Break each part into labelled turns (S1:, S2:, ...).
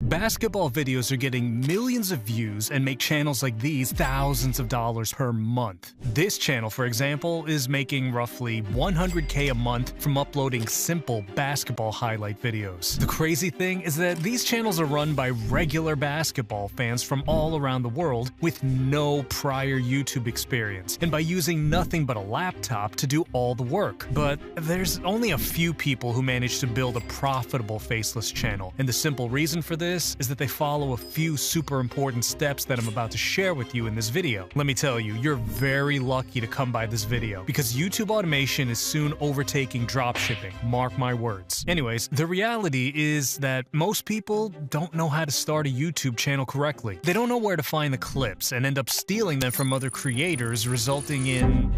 S1: Basketball videos are getting millions of views and make channels like these thousands of dollars per month. This channel, for example, is making roughly $100K a month from uploading simple basketball highlight videos. The crazy thing is that these channels are run by regular basketball fans from all around the world with no prior YouTube experience, and by using nothing but a laptop to do all the work. But there's only a few people who manage to build a profitable faceless channel, and the simple reason for this is that they follow a few super important steps that I'm about to share with you in this video. Let me tell you, you're very lucky to come by this video, because YouTube automation is soon overtaking dropshipping, mark my words. Anyways, the reality is that most people don't know how to start a YouTube channel correctly. They don't know where to find the clips and end up stealing them from other creators, resulting in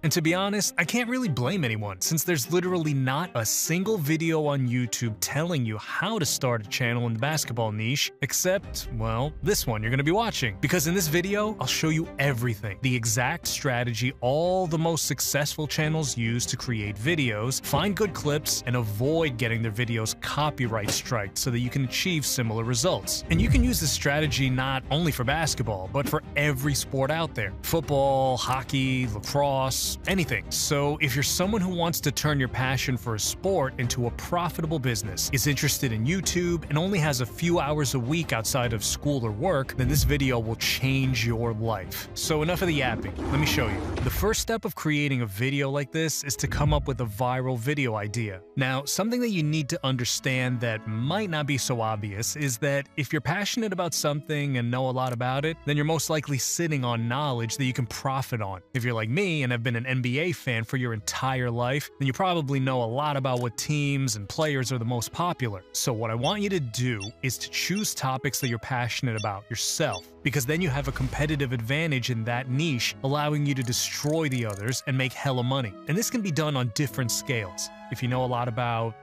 S1: And to be honest, I can't really blame anyone, since there's literally not a single video on YouTube telling you how to start a channel in the basketball niche, except, well, this one you're gonna be watching. Because in this video, I'll show you everything. The exact strategy all the most successful channels use to create videos, find good clips, and avoid getting their videos copyright striked so that you can achieve similar results. And you can use this strategy not only for basketball, but for every sport out there. Football, hockey, lacrosse, anything. So if you're someone who wants to turn your passion for a sport into a profitable business, is interested in YouTube, and only has a few hours a week outside of school or work, then this video will change your life. So enough of the yapping, let me show you. The first step of creating a video like this is to come up with a viral video idea. Now, something that you need to understand that might not be so obvious is that if you're passionate about something and know a lot about it, then you're most likely sitting on knowledge that you can profit on. If you're like me and have been an NBA fan for your entire life, then you probably know a lot about what teams and players are the most popular. So what I want you to do is to choose topics that you're passionate about yourself, because then you have a competitive advantage in that niche, allowing you to destroy the others and make hella money. And this can be done on different scales. If you know a lot about,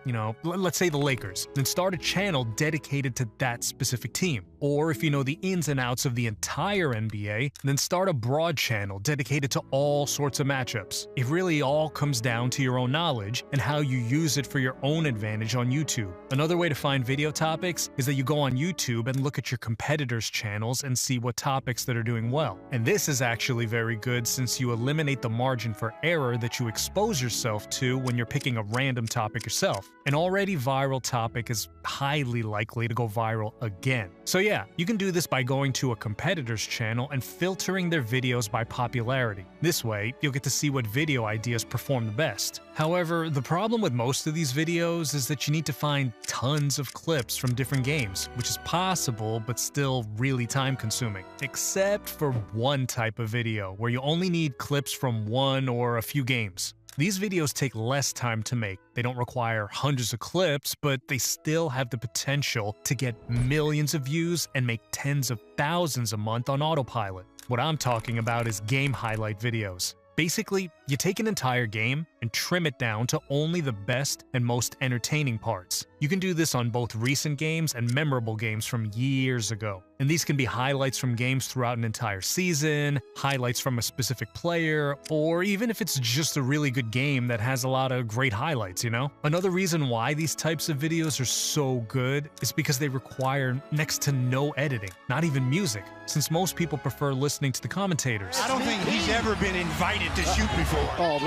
S1: let's say the Lakers, then start a channel dedicated to that specific team. Or if you know the ins and outs of the entire NBA, then start a broad channel dedicated to all sorts of matchups. It really all comes down to your own knowledge and how you use it for your own advantage on YouTube. Another way to find video topics is that you go on YouTube and look at your competitors' channels and see what topics that are doing well. And this is actually very good, since you eliminate the margin for error that you expose yourself to when you're picking a random topic yourself. An already viral topic is highly likely to go viral again. So yeah, you can do this by going to a competitor's channel and filtering their videos by popularity. This way, you'll get to see what video ideas perform the best. However, the problem with most of these videos is that you need to find tons of clips from different games, which is possible but still really time-consuming. Except for one type of video, where you only need clips from one or a few games. These videos take less time to make. They don't require hundreds of clips, but they still have the potential to get millions of views and make tens of thousands a month on autopilot. What I'm talking about is game highlight videos. Basically, you take an entire game and trim it down to only the best and most entertaining parts. You can do this on both recent games and memorable games from years ago. And these can be highlights from games throughout an entire season, highlights from a specific player, or even if it's just a really good game that has a lot of great highlights, Another reason why these types of videos are so good is because they require next to no editing, not even music, since most people prefer listening to the commentators.
S2: I don't think he's ever been invited to shoot before.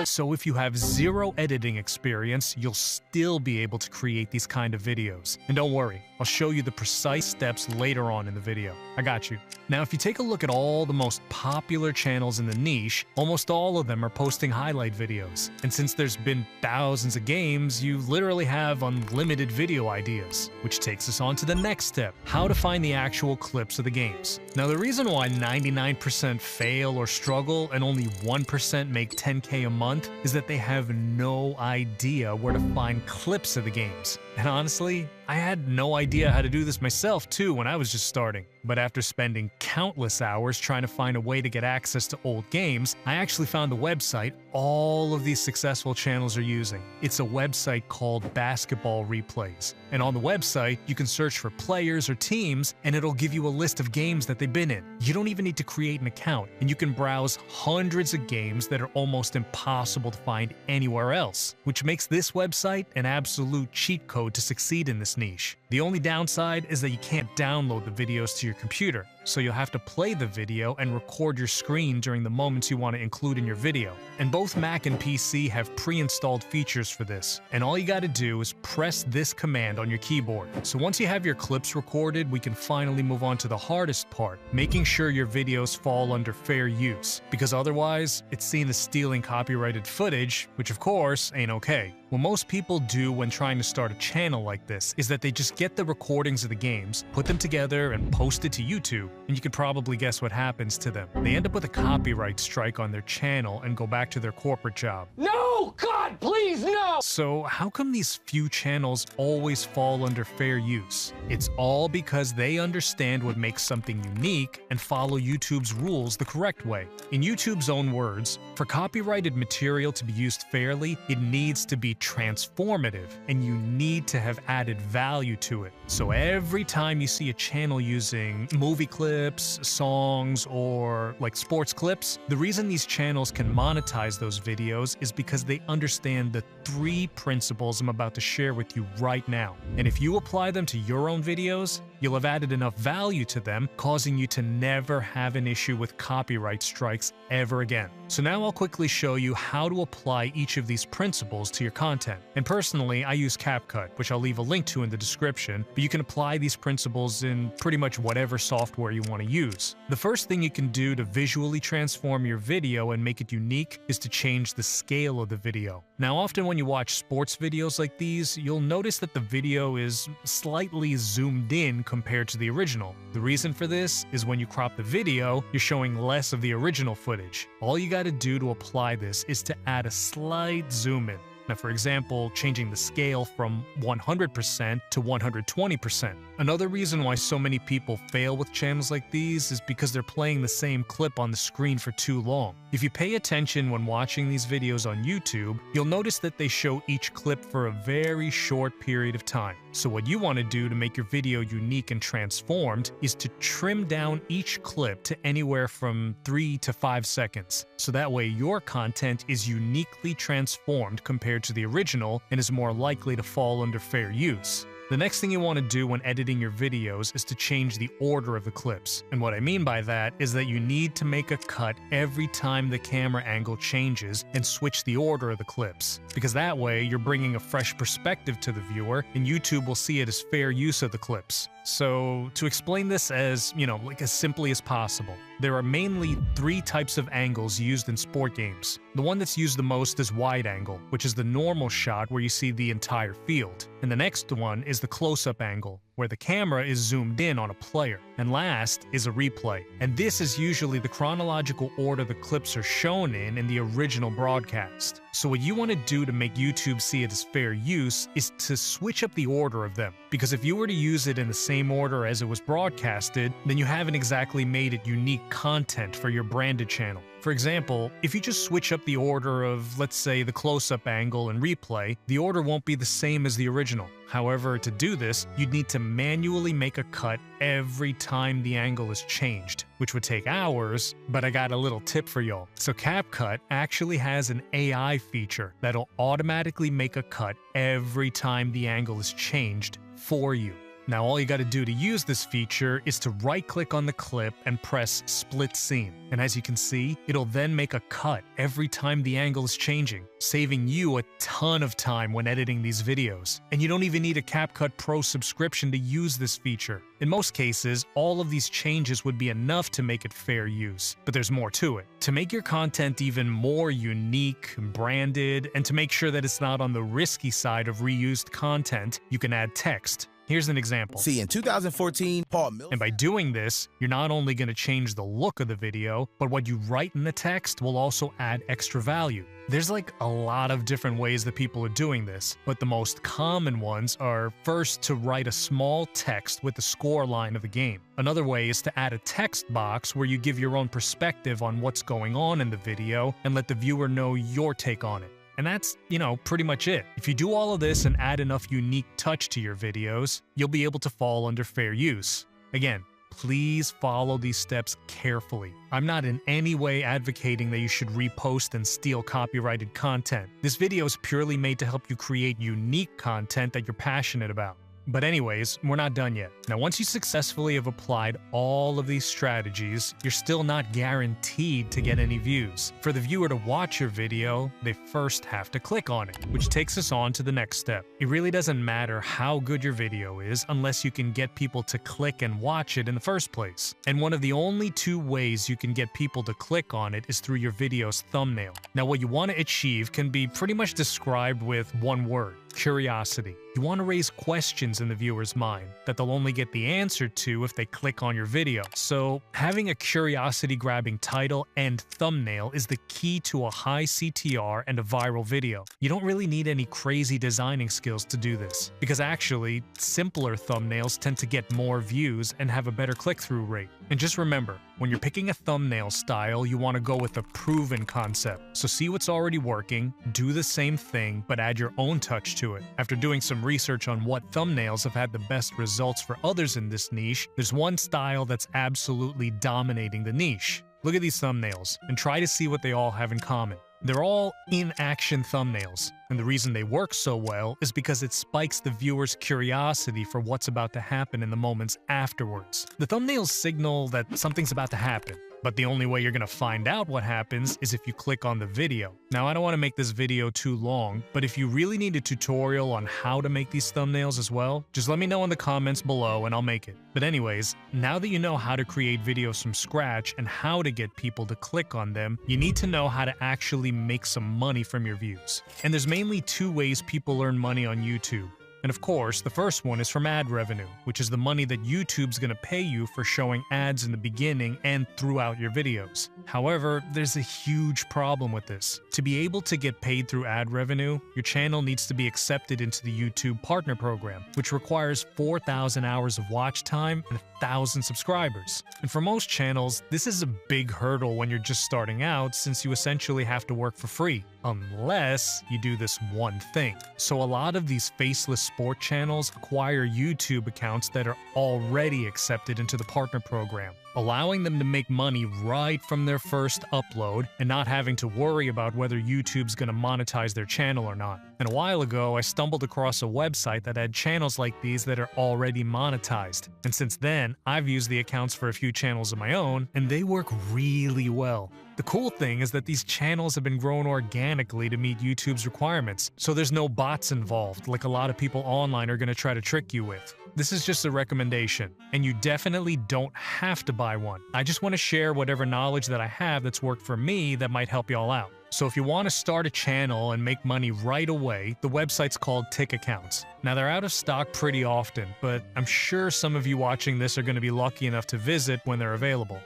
S1: So if you have zero editing experience, you'll still be able to create these kind of videos. And don't worry, I'll show you the precise steps later on in the video. I got you. Now, if you take a look at all the most popular channels in the niche, almost all of them are posting highlight videos. And since there's been thousands of games, you literally have unlimited video ideas. Which takes us on to the next step, how to find the actual clips of the games. Now, the reason why 99% fail or struggle and only 1% make 10K a month is that they have no idea where to find clips of the games. And honestly, I had no idea how to do this myself too when I was just starting. But after spending countless hours trying to find a way to get access to old games, I actually found the website all of these successful channels are using. It's a website called Basketball Replays. And on the website, you can search for players or teams, and it'll give you a list of games that they've been in. You don't even need to create an account, and you can browse hundreds of games that are almost impossible to find anywhere else, which makes this website an absolute cheat code to succeed in this niche. The only downside is that you can't download the videos to your computer, so you'll have to play the video and record your screen during the moments you want to include in your video. And both Mac and PC have pre-installed features for this, and all you gotta do is press this command on your keyboard. So once you have your clips recorded, we can finally move on to the hardest part, making sure your videos fall under fair use, because otherwise, it's seen as stealing copyrighted footage, which of course ain't okay. What most people do when trying to start a channel like this is that they just get the recordings of the games, put them together, and post it to YouTube, and you can probably guess what happens to them. They end up with a copyright strike on their channel and go back to their corporate job.
S3: No! God, please, no!
S1: So how come these few channels always fall under fair use? It's all because they understand what makes something unique and follow YouTube's rules the correct way. In YouTube's own words, for copyrighted material to be used fairly, it needs to be transformative, and you need to have added value to it. So every time you see a channel using movie clips, songs, or like sports clips, the reason these channels can monetize those videos is because they understand the 3 principles I'm about to share with you right now. And if you apply them to your own videos, you'll have added enough value to them, causing you to never have an issue with copyright strikes ever again. So now I'll quickly show you how to apply each of these principles to your content. And personally, I use CapCut, which I'll leave a link to in the description, but you can apply these principles in pretty much whatever software you want to use. The first thing you can do to visually transform your video and make it unique is to change the scale of the video. Now, often when you watch sports videos like these, you'll notice that the video is slightly zoomed in compared to the original. The reason for this is when you crop the video, you're showing less of the original footage. All you gotta do to apply this is to add a slight zoom in. Now, for example, changing the scale from 100% to 120%. Another reason why so many people fail with channels like these is because they're playing the same clip on the screen for too long. If you pay attention when watching these videos on YouTube, you'll notice that they show each clip for a very short period of time. So what you want to do to make your video unique and transformed is to trim down each clip to anywhere from 3 to 5 seconds. So that way your content is uniquely transformed compared to the original and is more likely to fall under fair use. The next thing you want to do when editing your videos is to change the order of the clips. And what I mean by that is that you need to make a cut every time the camera angle changes and switch the order of the clips. Because that way you're bringing a fresh perspective to the viewer and YouTube will see it as fair use of the clips. So to explain this as, like as simply as possible, there are mainly 3 types of angles used in sport games. The one that's used the most is wide angle, which is the normal shot where you see the entire field. And the next one is the close-up angle, where the camera is zoomed in on a player. And last is a replay. And this is usually the chronological order the clips are shown in the original broadcast. So what you want to do to make YouTube see it as fair use is to switch up the order of them. Because if you were to use it in the same order as it was broadcasted, then you haven't exactly made it unique content for your branded channel. For example, if you just switch up the order of, let's say, the close-up angle and replay, the order won't be the same as the original. However, to do this, you'd need to manually make a cut every time the angle is changed, which would take hours, but I got a little tip for y'all. So CapCut actually has an AI feature that'll automatically make a cut every time the angle is changed for you. Now all you gotta do to use this feature is to right-click on the clip and press Split Scene. And as you can see, it'll then make a cut every time the angle is changing, saving you a ton of time when editing these videos. And you don't even need a CapCut Pro subscription to use this feature. In most cases, all of these changes would be enough to make it fair use, but there's more to it. To make your content even more unique, branded, and to make sure that it's not on the risky side of reused content, you can add text. Here's an example.
S4: See, in 2014, Paul Mills.
S1: And by doing this, you're not only going to change the look of the video, but what you write in the text will also add extra value. There's like a lot of different ways that people are doing this, but the most common ones are first to write a small text with the score line of the game. Another way is to add a text box where you give your own perspective on what's going on in the video and let the viewer know your take on it. And that's, pretty much it. If you do all of this and add enough unique touch to your videos, you'll be able to fall under fair use. Again, please follow these steps carefully. I'm not in any way advocating that you should repost and steal copyrighted content. This video is purely made to help you create unique content that you're passionate about. But anyways, we're not done yet. Now, once you successfully have applied all of these strategies, you're still not guaranteed to get any views. For the viewer to watch your video, they first have to click on it, which takes us on to the next step. It really doesn't matter how good your video is unless you can get people to click and watch it in the first place. And one of the only two ways you can get people to click on it is through your video's thumbnail. Now, what you want to achieve can be pretty much described with one word: curiosity. You want to raise questions in the viewer's mind that they'll only get the answer to if they click on your video. So having a curiosity-grabbing title and thumbnail is the key to a high CTR and a viral video. You don't really need any crazy designing skills to do this, because actually, simpler thumbnails tend to get more views and have a better click-through rate. And just remember, when you're picking a thumbnail style, you want to go with a proven concept. So see what's already working, do the same thing, but add your own touch to it. After doing some research on what thumbnails have had the best results for others in this niche, there's one style that's absolutely dominating the niche. Look at these thumbnails and try to see what they all have in common. They're all in-action thumbnails, and the reason they work so well is because it spikes the viewer's curiosity for what's about to happen in the moments afterwards. The thumbnails signal that something's about to happen, but the only way you're gonna find out what happens is if you click on the video. Now, I don't want to make this video too long, but if you really need a tutorial on how to make these thumbnails as well, just let me know in the comments below and I'll make it. But anyways, now that you know how to create videos from scratch and how to get people to click on them, you need to know how to actually make some money from your views. And there's mainly two ways people earn money on YouTube. And of course, the first one is from ad revenue, which is the money that YouTube's gonna pay you for showing ads in the beginning and throughout your videos. However, there's a huge problem with this. To be able to get paid through ad revenue, your channel needs to be accepted into the YouTube Partner Program, which requires 4,000 hours of watch time and 1,000 subscribers. And for most channels, this is a big hurdle when you're just starting out, since you essentially have to work for free, unless you do this one thing. So a lot of these faceless sport channels acquire YouTube accounts that are already accepted into the partner program, allowing them to make money right from their first upload and not having to worry about whether YouTube's gonna monetize their channel or not. And a while ago, I stumbled across a website that had channels like these that are already monetized. And since then, I've used the accounts for a few channels of my own, and they work really well. The cool thing is that these channels have been grown organically to meet YouTube's requirements, so there's no bots involved like a lot of people online are gonna try to trick you with. This is just a recommendation, and you definitely don't have to buy one. I just want to share whatever knowledge that I have that's worked for me that might help y'all out. So if you want to start a channel and make money right away, the website's called Tick Accounts. Now, they're out of stock pretty often, but I'm sure some of you watching this are going to be lucky enough to visit when they're available.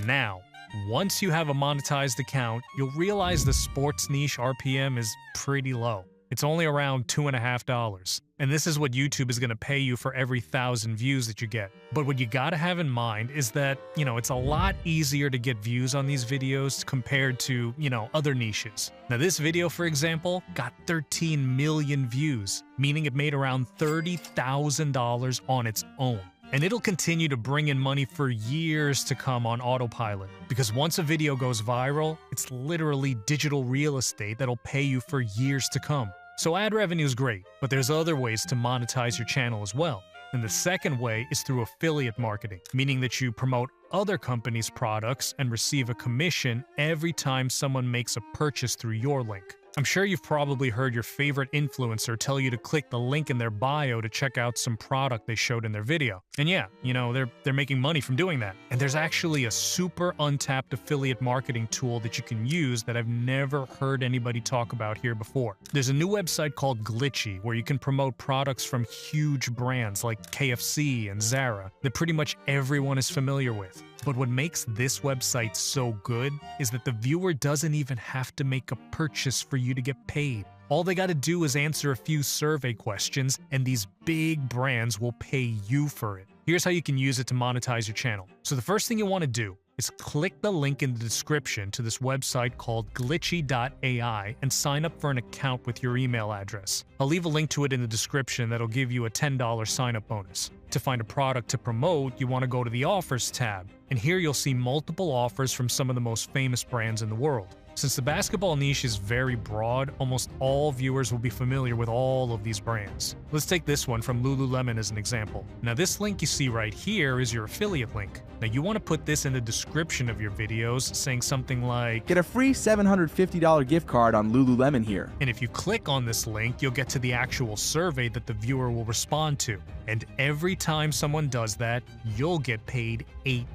S1: Now, once you have a monetized account, you'll realize the sports niche RPM is pretty low. It's only around $2.50. And this is what YouTube is going to pay you for every 1,000 views that you get. But what you gotta have in mind is that, it's a lot easier to get views on these videos compared to, other niches. Now, this video, for example, got 13 million views, meaning it made around $30,000 on its own. And it'll continue to bring in money for years to come on autopilot. Because once a video goes viral, it's literally digital real estate that'll pay you for years to come. So ad revenue is great, but there's other ways to monetize your channel as well. And the second way is through affiliate marketing, meaning that you promote other companies' products and receive a commission every time someone makes a purchase through your link. I'm sure you've probably heard your favorite influencer tell you to click the link in their bio to check out some product they showed in their video. And yeah, you know, they're making money from doing that. And there's actually a super untapped affiliate marketing tool that you can use that I've never heard anybody talk about here before. There's a new website called Glitchy where you can promote products from huge brands like KFC and Zara that pretty much everyone is familiar with. But what makes this website so good is that the viewer doesn't even have to make a purchase for you to get paid. All they gotta do is answer a few survey questions, and these big brands will pay you for it. Here's how you can use it to monetize your channel. So the first thing you want to do is click the link in the description to this website called glitchy.ai and sign up for an account with your email address. I'll leave a link to it in the description that'll give you a $10 sign-up bonus. To find a product to promote, you want to go to the Offers tab, and here you'll see multiple offers from some of the most famous brands in the world. Since the basketball niche is very broad, almost all viewers will be familiar with all of these brands. Let's take this one from Lululemon as an example. Now this link you see right here is your affiliate link. Now you want to put this in the description of your videos, saying something like,
S4: Get a free $750 gift card on Lululemon here.
S1: And if you click on this link, you'll get to the actual survey that the viewer will respond to. And every time someone does that, you'll get paid $8.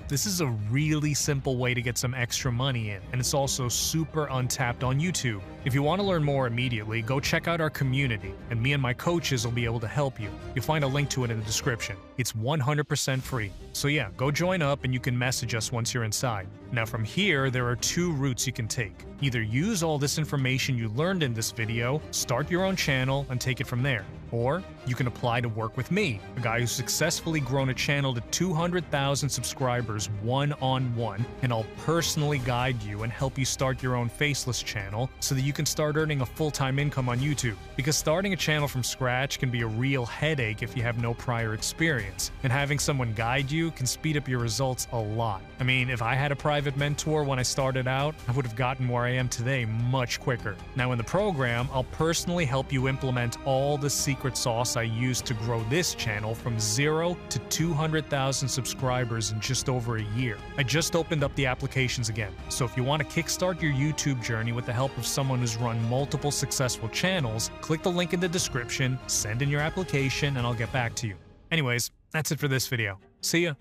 S1: This is a really simple way to get some extra money in, and it's also super untapped on YouTube. If you want to learn more immediately, go check out our community, and me and my coaches will be able to help you. You'll find a link to it in the description. It's 100% free. So yeah, go join up and you can message us once you're inside. Now from here, there are two routes you can take. Either use all this information you learned in this video, start your own channel, and take it from there. Or you can apply to work with me, a guy who's successfully grown a channel to 200,000 subscribers one-on-one, and I'll personally guide you and help you start your own faceless channel so that you can start earning a full-time income on YouTube. Because starting a channel from scratch can be a real headache if you have no prior experience, and having someone guide you can speed up your results a lot. I mean, if I had a private mentor when I started out, I would have gotten where I am today much quicker. Now in the program, I'll personally help you implement all the secret sauce I used to grow this channel from 0 to 200,000 subscribers in just over a year. I just opened up the applications again, so if you want to kickstart your YouTube journey with the help of someone who's run multiple successful channels, click the link in the description, send in your application, and I'll get back to you. Anyways, that's it for this video. See ya!